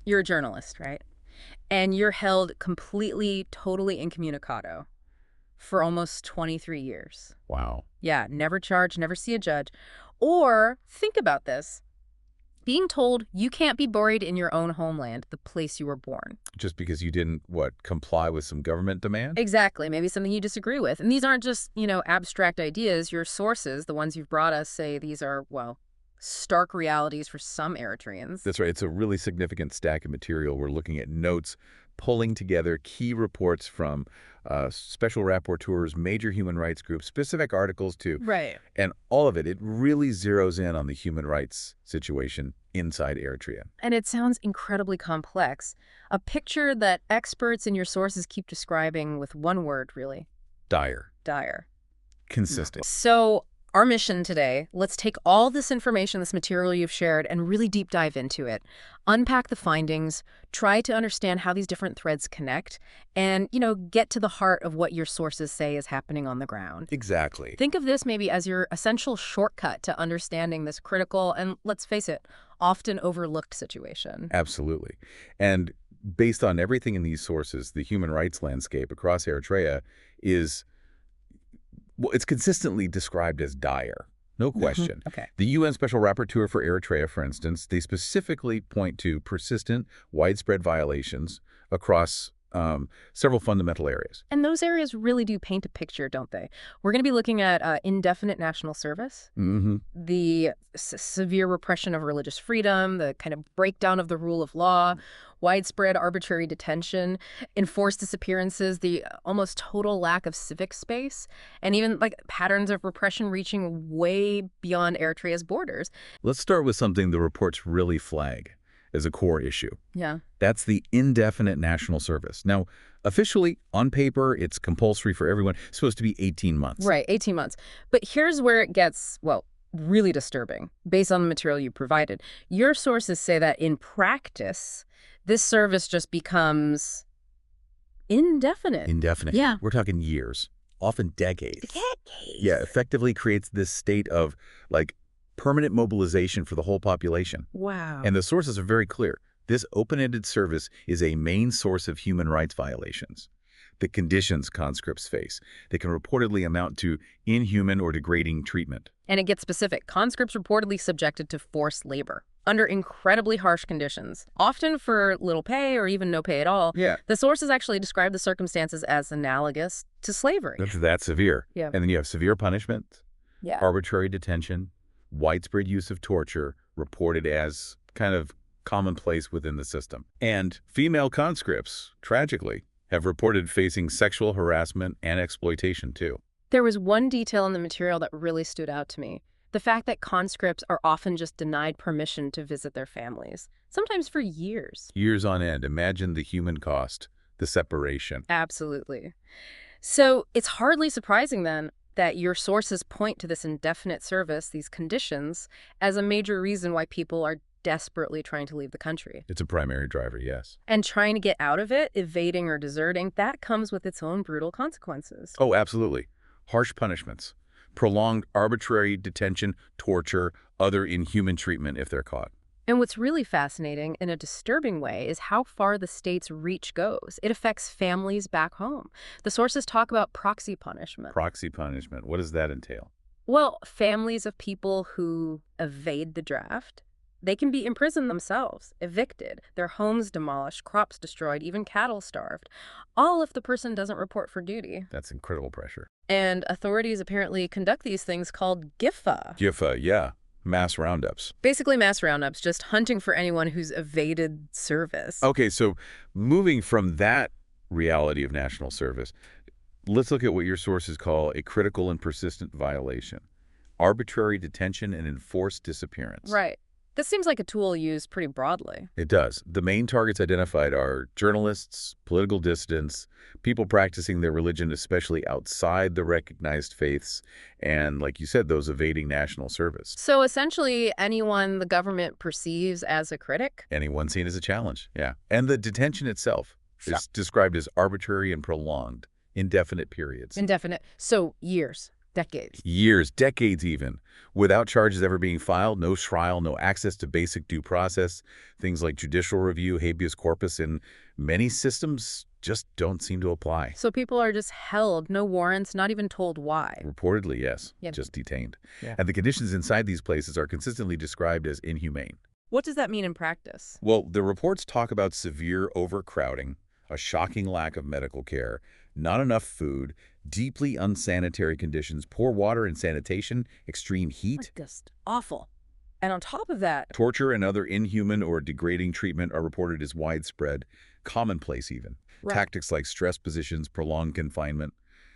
You're a journalist, right? And you're held completely, totally incommunicado for almost 23 years. Wow. Yeah, never charged, never see a judge. Or, think about this, being told you can't be buried in your own homeland, the place you were born. Just because you didn't, what, comply with some government demand? Exactly, maybe something you disagree with. And these aren't just, abstract ideas. Your sources, the ones you've brought us, say these are, well, stark realities for some Eritreans. That's right. It's a really significant stack of material. We're looking at notes, pulling together key reports from special rapporteurs, major human rights groups, specific articles too. Right. And all of it really zeroes in on the human rights situation inside Eritrea. And it sounds incredibly complex. A picture that experts and your sources keep describing with one word, really. Dire. Dire. Consistent. So our mission today, let's take all this information, this material you've shared, and really deep dive into it. Unpack the findings, try to understand how these different threads connect, and, get to the heart of what your sources say is happening on the ground. Exactly. Think of this maybe as your essential shortcut to understanding this critical and, let's face it, often overlooked situation. Absolutely. And based on everything in these sources, the human rights landscape across Eritrea is, well, it's consistently described as dire. No question. Okay. The UN Special Rapporteur for Eritrea, for instance, they specifically point to persistent, widespread violations across several fundamental areas. And those areas really do paint a picture, don't they? We're going to be looking at indefinite national service, the severe repression of religious freedom, the kind of breakdown of the rule of law, widespread arbitrary detention, enforced disappearances, the almost total lack of civic space, and even patterns of repression reaching way beyond Eritrea's borders. Let's start with something the reports really flag as a core issue. Yeah. That's the indefinite national service. Now, officially, on paper, it's compulsory for everyone. It's supposed to be 18 months. Right, 18 months. But here's where it gets, well, really disturbing, based on the material you provided. Your sources say that in practice, this service just becomes indefinite. Indefinite. Yeah. We're talking years, often decades. Decades. Yeah, effectively creates this state of, permanent mobilization for the whole population. Wow. And the sources are very clear. This open-ended service is a main source of human rights violations. The conditions conscripts face, they can reportedly amount to inhuman or degrading treatment. And it gets specific. Conscripts reportedly subjected to forced labor under incredibly harsh conditions, often for little pay or even no pay at all. Yeah. The sources actually describe the circumstances as analogous to slavery. That's that severe. Yeah. And then you have severe punishment, Yeah. arbitrary detention, widespread use of torture, reported as kind of commonplace within the system. And female conscripts, tragically, have reported facing sexual harassment and exploitation too. There was one detail in the material that really stood out to me. The fact that conscripts are often just denied permission to visit their families, sometimes for years. Years on end. Imagine the human cost, the separation. Absolutely. So it's hardly surprising then that your sources point to this indefinite service, these conditions, as a major reason why people are desperately trying to leave the country. It's a primary driver, yes. And trying to get out of it, evading or deserting, that comes with its own brutal consequences. Oh, absolutely. Harsh punishments, prolonged arbitrary detention, torture, other inhuman treatment if they're caught. And what's really fascinating in a disturbing way is how far the state's reach goes. It affects families back home. The sources talk about proxy punishment. Proxy punishment, what does that entail? Well, families of people who evade the draft, they can be imprisoned themselves, evicted, their homes demolished, crops destroyed, even cattle starved, all if the person doesn't report for duty. That's incredible pressure. And authorities apparently conduct these things called GIFA. GIFA, yeah. Mass roundups. Basically mass roundups, just hunting for anyone who's evaded service. Okay, so moving from that reality of national service, let's look at what your sources call a critical and persistent violation. Arbitrary detention and enforced disappearance. Right. This seems like a tool used pretty broadly. It does. The main targets identified are journalists, political dissidents, people practicing their religion, especially outside the recognized faiths, and, like you said, those evading national service. So essentially anyone the government perceives as a critic? Anyone seen as a challenge, yeah. And the detention itself is described as arbitrary and prolonged, indefinite periods. Indefinite. So years. Decades. Years, decades even, without charges ever being filed, no trial, no access to basic due process. Things like judicial review, habeas corpus, in many systems just don't seem to apply. So people are just held, no warrants, not even told why. Reportedly, yes, Yeah. just detained. Yeah. And the conditions inside these places are consistently described as inhumane. What does that mean in practice? Well, the reports talk about severe overcrowding, a shocking lack of medical care, not enough food, deeply unsanitary conditions, poor water and sanitation, extreme heat. Just awful. And on top of that, Torture and other inhuman or degrading treatment are reported as widespread, commonplace even. Right. Tactics like stress positions, prolonged confinement,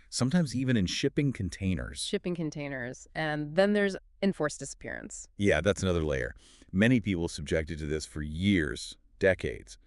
sometimes even in shipping containers. shipping containers, and then there's enforced disappearance. Yeah, that's another layer. Many people subjected to this for years, decades,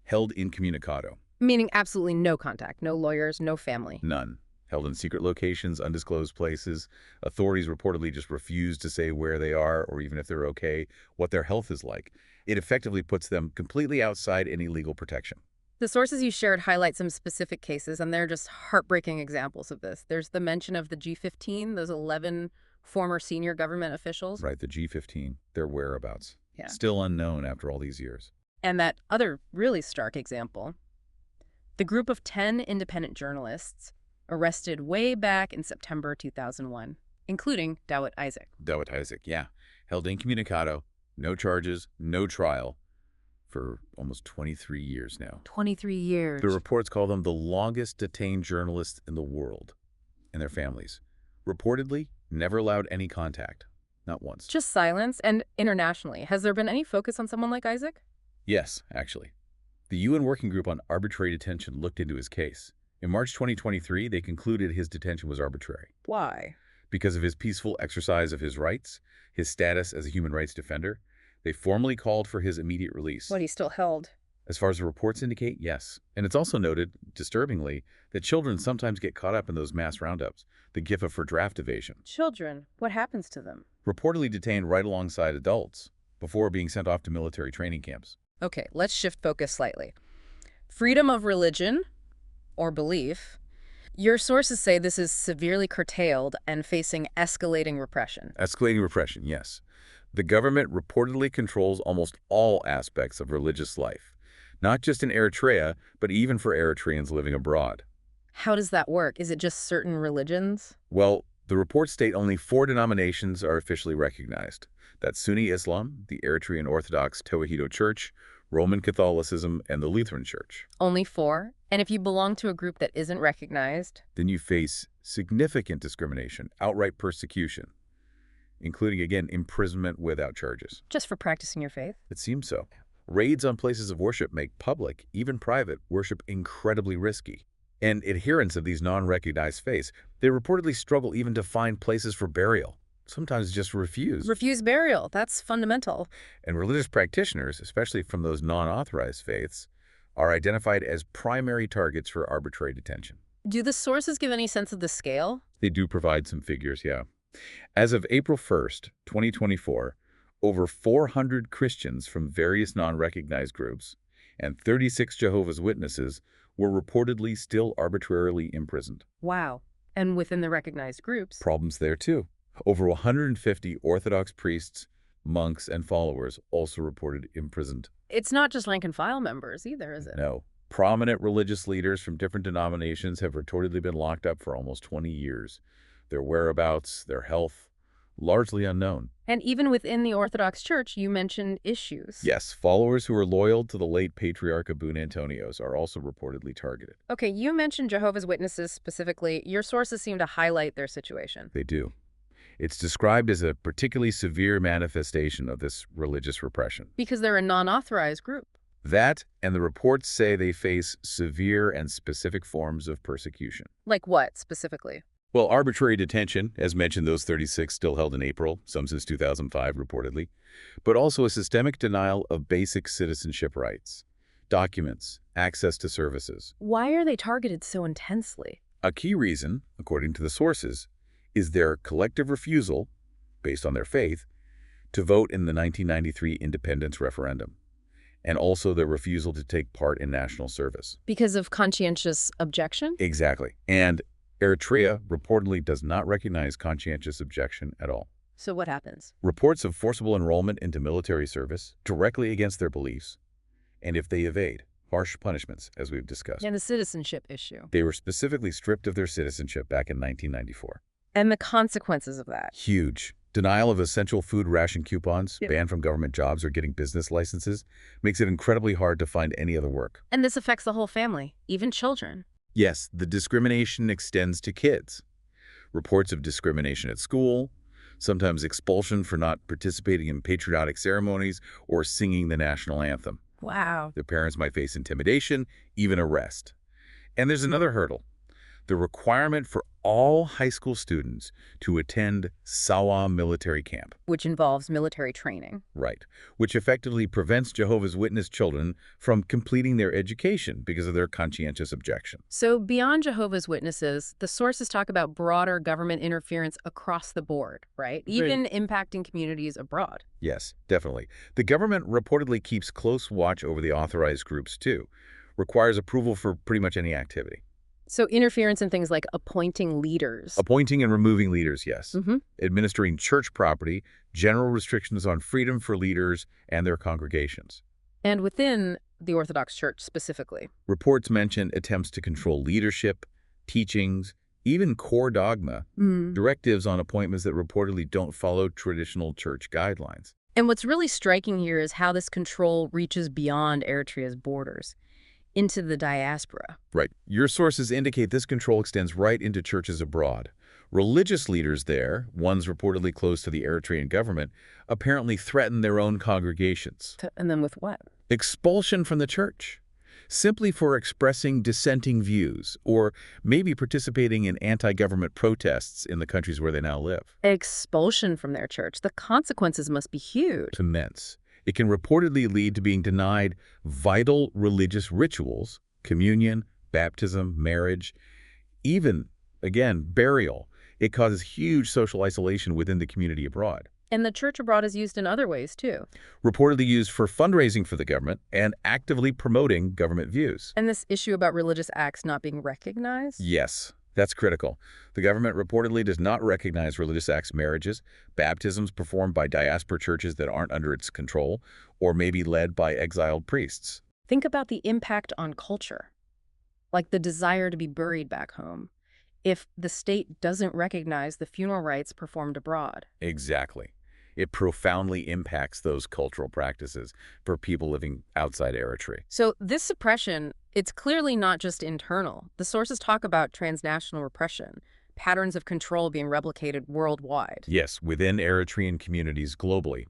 held incommunicado. Meaning absolutely no contact, no lawyers, no family. None. Held in secret locations, undisclosed places. Authorities reportedly just refuse to say where they are or even if they're okay, what their health is like. It effectively puts them completely outside any legal protection. The sources you shared highlight some specific cases, and they're just heartbreaking examples of this. There's the mention of the G15, those 11 former senior government officials. Right, the G15, their whereabouts. Yeah. Still unknown after all these years. And that other really stark example, the group of 10 independent journalists arrested way back in September 2001, including Dawit Isaak. Dawit Isaak, yeah. Held incommunicado, no charges, no trial, for almost 23 years now. 23 years. The reports call them the longest detained journalists in the world, and their families. Reportedly, never allowed any contact. Not once. Just silence. And internationally, has there been any focus on someone like Isaak? Yes, actually. The UN Working Group on Arbitrary Detention looked into his case. In March 2023, they concluded his detention was arbitrary. Why? Because of his peaceful exercise of his rights, his status as a human rights defender, they formally called for his immediate release. What, he's still held? As far as the reports indicate, yes. And it's also noted, disturbingly, that children sometimes get caught up in those mass roundups, the GIFA for draft evasion. Children, what happens to them? Reportedly detained right alongside adults, before being sent off to military training camps. Okay, let's shift focus slightly. Freedom of religion or belief. Your sources say this is severely curtailed and facing escalating repression. Escalating repression, yes. The government reportedly controls almost all aspects of religious life, not just in Eritrea, but even for Eritreans living abroad. How does that work? Is it just certain religions? Well, the reports state only 4 denominations are officially recognized. That's Sunni Islam, the Eritrean Orthodox Tewahedo Church, Roman Catholicism, and the Lutheran Church. Only 4? And if you belong to a group that isn't recognized? Then you face significant discrimination, outright persecution, including, again, imprisonment without charges. Just for practicing your faith? It seems so. Raids on places of worship make public, even private, worship incredibly risky. And adherents of these non-recognized faiths, they reportedly struggle even to find places for burial, sometimes just refuse. Refuse burial. That's fundamental. And religious practitioners, especially from those non-authorized faiths, are identified as primary targets for arbitrary detention. Do the sources give any sense of the scale? They do provide some figures, yeah. As of April 1st, 2024, over 400 Christians from various non-recognized groups and 36 Jehovah's Witnesses were reportedly still arbitrarily imprisoned. Wow. And within the recognized groups? Problems there, too. Over 150 Orthodox priests, monks, and followers also reported imprisoned. It's not just rank and file members either, is it? No. Prominent religious leaders from different denominations have reportedly been locked up for almost 20 years. Their whereabouts, their health, largely unknown. And even within the Orthodox Church, you mentioned issues. Yes, followers who are loyal to the late Patriarch Abun Antonios are also reportedly targeted. Okay, you mentioned Jehovah's Witnesses specifically. Your sources seem to highlight their situation. They do. It's described as a particularly severe manifestation of this religious repression. Because they're a non-authorized group. That, and the reports say they face severe and specific forms of persecution. Like what, specifically? Well, arbitrary detention, as mentioned, those 36 still held in April, some since 2005 reportedly, but also a systemic denial of basic citizenship rights, documents, access to services. Why are they targeted so intensely? A key reason, according to the sources, is their collective refusal, based on their faith, to vote in the 1993 independence referendum, and also their refusal to take part in national service. Because of conscientious objection? Exactly. And Eritrea reportedly does not recognize conscientious objection at all. So what happens? Reports of forcible enrollment into military service directly against their beliefs, and if they evade, harsh punishments, as we've discussed. And the citizenship issue. They were specifically stripped of their citizenship back in 1994. And the consequences of that. Huge. Denial of essential food ration coupons, Yep. ban from government jobs or getting business licenses, makes it incredibly hard to find any other work. And this affects the whole family, even children. Yes, the discrimination extends to kids. Reports of discrimination at school, sometimes expulsion for not participating in patriotic ceremonies or singing the national anthem. Wow. Their parents might face intimidation, even arrest. And there's another hurdle. The requirement for all high school students to attend Sawa military camp. Which involves military training. Right, which effectively prevents Jehovah's Witness children from completing their education because of their conscientious objection. So beyond Jehovah's Witnesses, the sources talk about broader government interference across the board, right? Even impacting communities abroad. Yes, definitely. The government reportedly keeps close watch over the authorized groups, too. Requires approval for pretty much any activity. So interference in things like appointing leaders. Appointing and removing leaders, yes. Mm-hmm. Administering church property, general restrictions on freedom for leaders and their congregations. And within the Orthodox Church specifically. Reports mention attempts to control leadership, teachings, even core dogma, directives on appointments that reportedly don't follow traditional church guidelines. And what's really striking here is how this control reaches beyond Eritrea's borders, into the diaspora. Right. Your sources indicate this control extends right into churches abroad. Religious leaders there, ones reportedly close to the Eritrean government, apparently threaten their own congregations. And then with what? Expulsion from the church, simply for expressing dissenting views, or maybe participating in anti-government protests in the countries where they now live. Expulsion from their church. The consequences must be huge. Immense. It can reportedly lead to being denied vital religious rituals, communion, baptism, marriage, even, again, burial. It causes huge social isolation within the community abroad. And the church abroad is used in other ways, too. Reportedly used for fundraising for the government and actively promoting government views. And this issue about religious acts not being recognized? Yes, that's critical. The government reportedly does not recognize religious acts, marriages, baptisms performed by diaspora churches that aren't under its control, or may be led by exiled priests. Think about the impact on culture, like the desire to be buried back home, if the state doesn't recognize the funeral rites performed abroad. Exactly. It profoundly impacts those cultural practices for people living outside Eritrea. So this suppression, it's clearly not just internal. The sources talk about transnational repression, patterns of control being replicated worldwide. Yes, within Eritrean communities globally.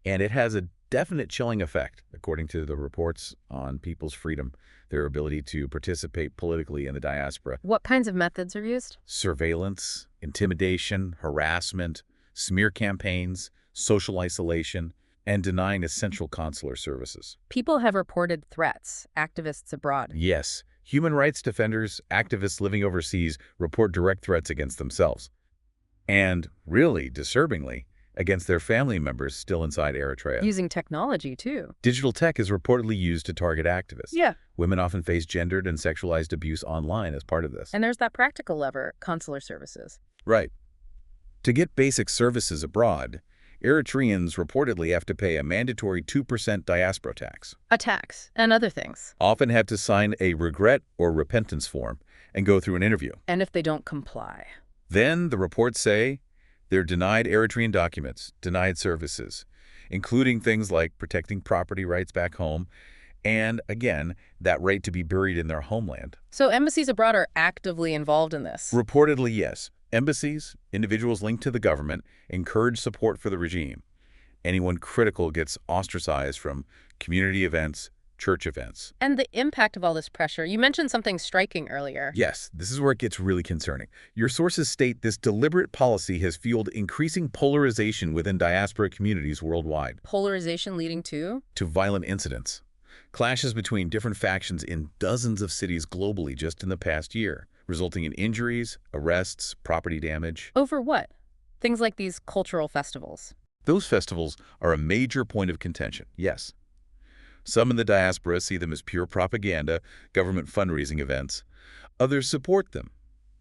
And it has a definite chilling effect, according to the reports, on people's freedom, their ability to participate politically in the diaspora. What kinds of methods are used? Surveillance, intimidation, harassment, smear campaigns, social isolation, and denying essential consular services. People have reported threats, activists abroad. Yes, human rights defenders, activists living overseas report direct threats against themselves. And, really disturbingly, against their family members still inside Eritrea. Using technology, too. Digital tech is reportedly used to target activists. Yeah. Women often face gendered and sexualized abuse online as part of this. And there's that practical lever, consular services. Right. To get basic services abroad, Eritreans reportedly have to pay a mandatory 2% diaspora tax. A tax, and other things. Often have to sign a regret or repentance form and go through an interview. And if they don't comply. Then, the reports say, they're denied Eritrean documents, denied services, including things like protecting property rights back home, and, again, that right to be buried in their homeland. So embassies abroad are actively involved in this? Reportedly, yes. Embassies, individuals linked to the government, encourage support for the regime. Anyone critical gets ostracized from community events, church events. And the impact of all this pressure, you mentioned something striking earlier. Yes, this is where it gets really concerning. Your sources state this deliberate policy has fueled increasing polarization within diaspora communities worldwide. Polarization leading to violent incidents. Clashes between different factions in dozens of cities globally just in the past year, resulting in injuries, arrests, property damage. Over what? Things like these cultural festivals. Those festivals are a major point of contention, yes. Some in the diaspora see them as pure propaganda, government fundraising events. Others support them.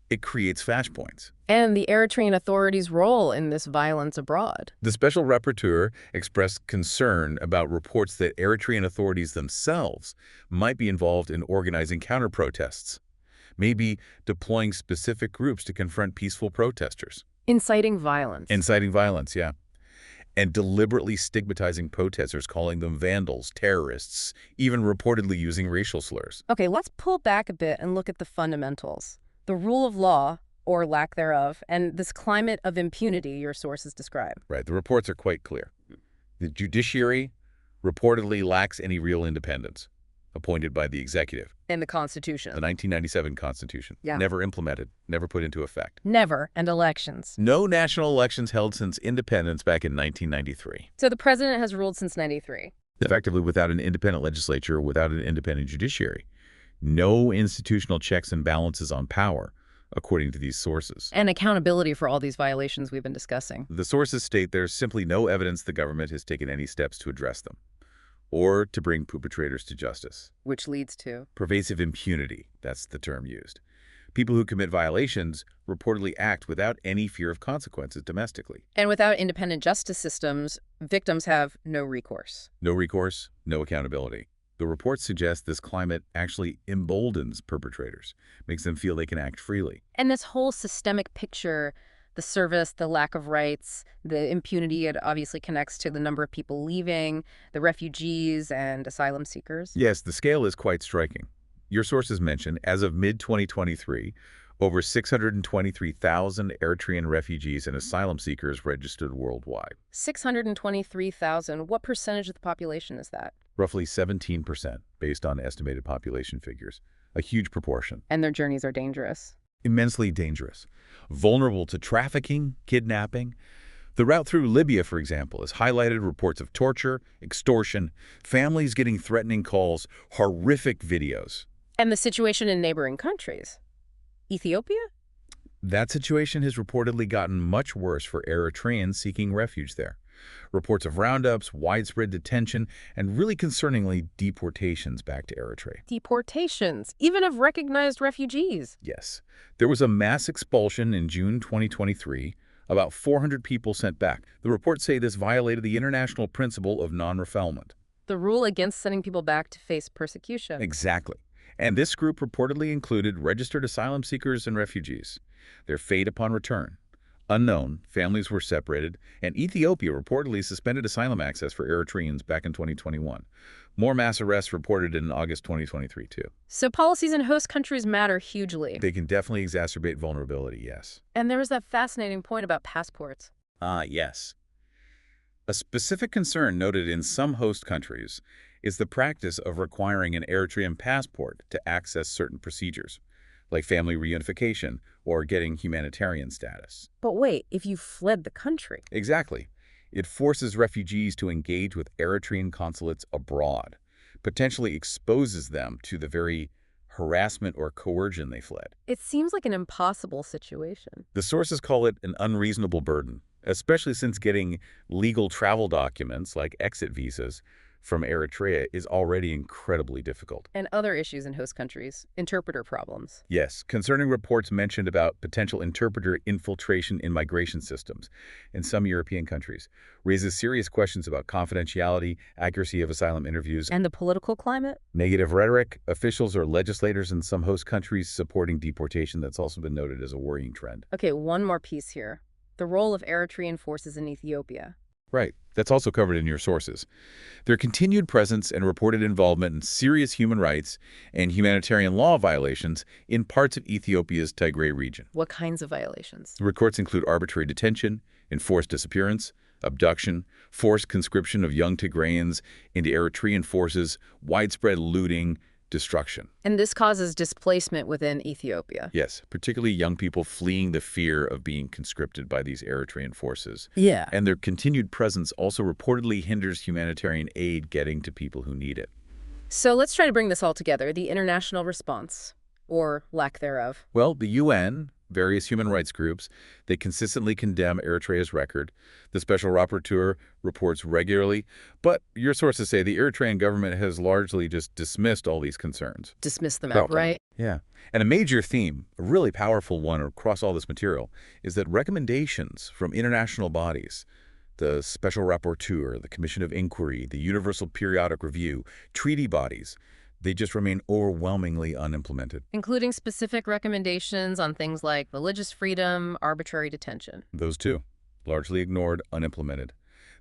It creates flashpoints. And the Eritrean authorities' role in this violence abroad. The special rapporteur expressed concern about reports that Eritrean authorities themselves might be involved in organizing counter-protests, maybe deploying specific groups to confront peaceful protesters. Inciting violence. Inciting violence, yeah. And deliberately stigmatizing protesters, calling them vandals, terrorists, even reportedly using racial slurs. Okay, let's pull back a bit and look at the fundamentals. The rule of law, or lack thereof, and this climate of impunity your sources describe. Right, the reports are quite clear. The judiciary reportedly lacks any real independence, appointed by the executive. And the Constitution. The 1997 Constitution. Yeah. Never implemented, never put into effect. Never. And elections. No national elections held since independence back in 1993. So the president has ruled since 93. Effectively without an independent legislature, without an independent judiciary. No institutional checks and balances on power, according to these sources. And accountability for all these violations we've been discussing. The sources state there's simply no evidence the government has taken any steps to address them or to bring perpetrators to justice. Which leads to? Pervasive impunity, that's the term used. People who commit violations reportedly act without any fear of consequences domestically. And without independent justice systems, victims have no recourse. No recourse, no accountability. The reports suggest this climate actually emboldens perpetrators, makes them feel they can act freely. And this whole systemic picture, the service, the lack of rights, the impunity, it obviously connects to the number of people leaving, the refugees and asylum seekers. Yes, the scale is quite striking. Your sources mention, as of mid-2023, over 623,000 Eritrean refugees and asylum seekers registered worldwide. 623,000. What percentage of the population is that? Roughly 17%, based on estimated population figures. A huge proportion. And their journeys are dangerous. Immensely dangerous. Vulnerable to trafficking, kidnapping. The route through Libya, for example, has highlighted reports of torture, extortion, families getting threatening calls, horrific videos. And the situation in neighboring countries. Ethiopia? That situation has reportedly gotten much worse for Eritreans seeking refuge there. Reports of roundups, widespread detention, and really concerningly, deportations back to Eritrea. Deportations, even of recognized refugees. Yes. There was a mass expulsion in June 2023, about 400 people sent back. The reports say this violated the international principle of non-refoulement. The rule against sending people back to face persecution. Exactly. And this group reportedly included registered asylum seekers and refugees. Their fate upon return. Unknown, families were separated, and Ethiopia reportedly suspended asylum access for Eritreans back in 2021. More mass arrests reported in August 2023, too. So policies in host countries matter hugely. They can definitely exacerbate vulnerability, yes. And there was that fascinating point about passports. Yes. A specific concern noted in some host countries is the practice of requiring an Eritrean passport to access certain procedures, like family reunification or getting humanitarian status. But wait, if you fled the country? Exactly. It forces refugees to engage with Eritrean consulates abroad, potentially exposes them to the very harassment or coercion they fled. It seems like an impossible situation. The sources call it an unreasonable burden, especially since getting legal travel documents like exit visas from Eritrea is already incredibly difficult. And other issues in host countries, interpreter problems. Yes, concerning reports mentioned about potential interpreter infiltration in migration systems in some European countries, raises serious questions about confidentiality, accuracy of asylum interviews, And the political climate? negative rhetoric, officials or legislators in some host countries supporting deportation. That's also been noted as a worrying trend. Okay, one more piece here. The role of Eritrean forces in Ethiopia. Right. That's also covered in your sources. Their continued presence and reported involvement in serious human rights and humanitarian law violations in parts of Ethiopia's Tigray region. What kinds of violations? The reports include arbitrary detention, enforced disappearance, abduction, forced conscription of young Tigrayans into Eritrean forces, widespread looting, destruction. And this causes displacement within Ethiopia. Yes, particularly young people fleeing the fear of being conscripted by these Eritrean forces. Yeah. And their continued presence also reportedly hinders humanitarian aid getting to people who need it. So let's try to bring this all together. The international response, or lack thereof. Well, the UN, various human rights groups. They consistently condemn Eritrea's record. The Special Rapporteur reports regularly. But your sources say the Eritrean government has largely just dismissed all these concerns. Dismiss them outright. Yeah. And a major theme, a really powerful one across all this material, is that recommendations from international bodies, the Special Rapporteur, the Commission of Inquiry, the Universal Periodic Review, treaty bodies, they just remain overwhelmingly unimplemented. Including specific recommendations on things like religious freedom, arbitrary detention. Those two, largely ignored, unimplemented.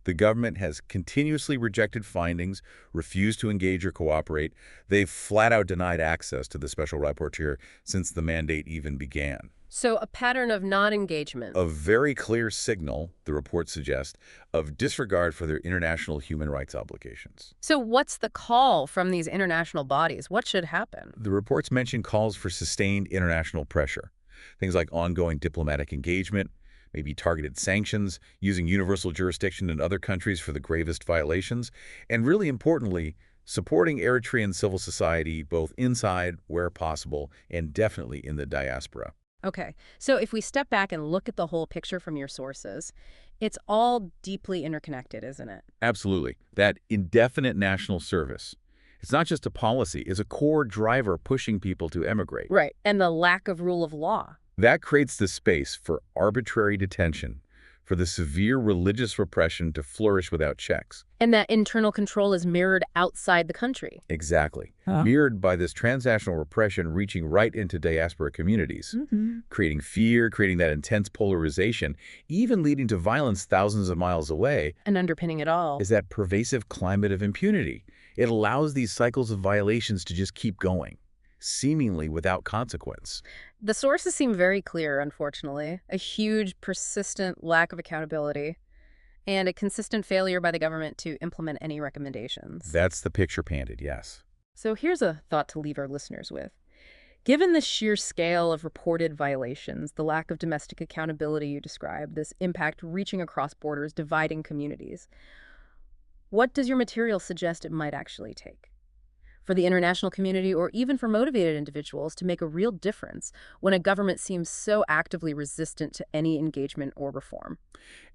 The government has continuously rejected findings, refused to engage or cooperate. They've flat out denied access to the Special Rapporteur since the mandate even began. So a pattern of non-engagement. A very clear signal, the reports suggest, of disregard for their international human rights obligations. So what's the call from these international bodies? What should happen? The reports mention calls for sustained international pressure. Things like ongoing diplomatic engagement, maybe targeted sanctions, using universal jurisdiction in other countries for the gravest violations, and really importantly, supporting Eritrean civil society both inside, where possible, and definitely in the diaspora. Okay, so if we step back and look at the whole picture from your sources, it's all deeply interconnected, isn't it? Absolutely. That indefinite national service, it's not just a policy, it's a core driver pushing people to emigrate. Right, and the lack of rule of law. That creates the space for arbitrary detention, for the severe religious repression to flourish without checks. And that internal control is mirrored outside the country. Exactly. Mirrored by this transnational repression reaching right into diaspora communities, creating fear, creating that intense polarization, even leading to violence thousands of miles away. And underpinning it all Is that pervasive climate of impunity. It allows these cycles of violations to just keep going, seemingly without consequence. The sources seem very clear, unfortunately. A huge, persistent lack of accountability and a consistent failure by the government to implement any recommendations. That's the picture painted, yes. So here's a thought to leave our listeners with. Given the sheer scale of reported violations, the lack of domestic accountability you described, this impact reaching across borders, dividing communities, what does your material suggest it might actually take for the international community or even for motivated individuals to make a real difference when a government seems so actively resistant to any engagement or reform?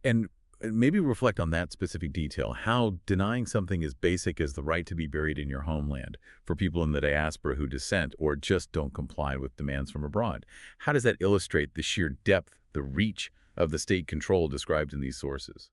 And maybe reflect on that specific detail, how denying something as basic as the right to be buried in your homeland for people in the diaspora who dissent or just don't comply with demands from abroad. How does that illustrate the sheer depth, the reach of the state control described in these sources?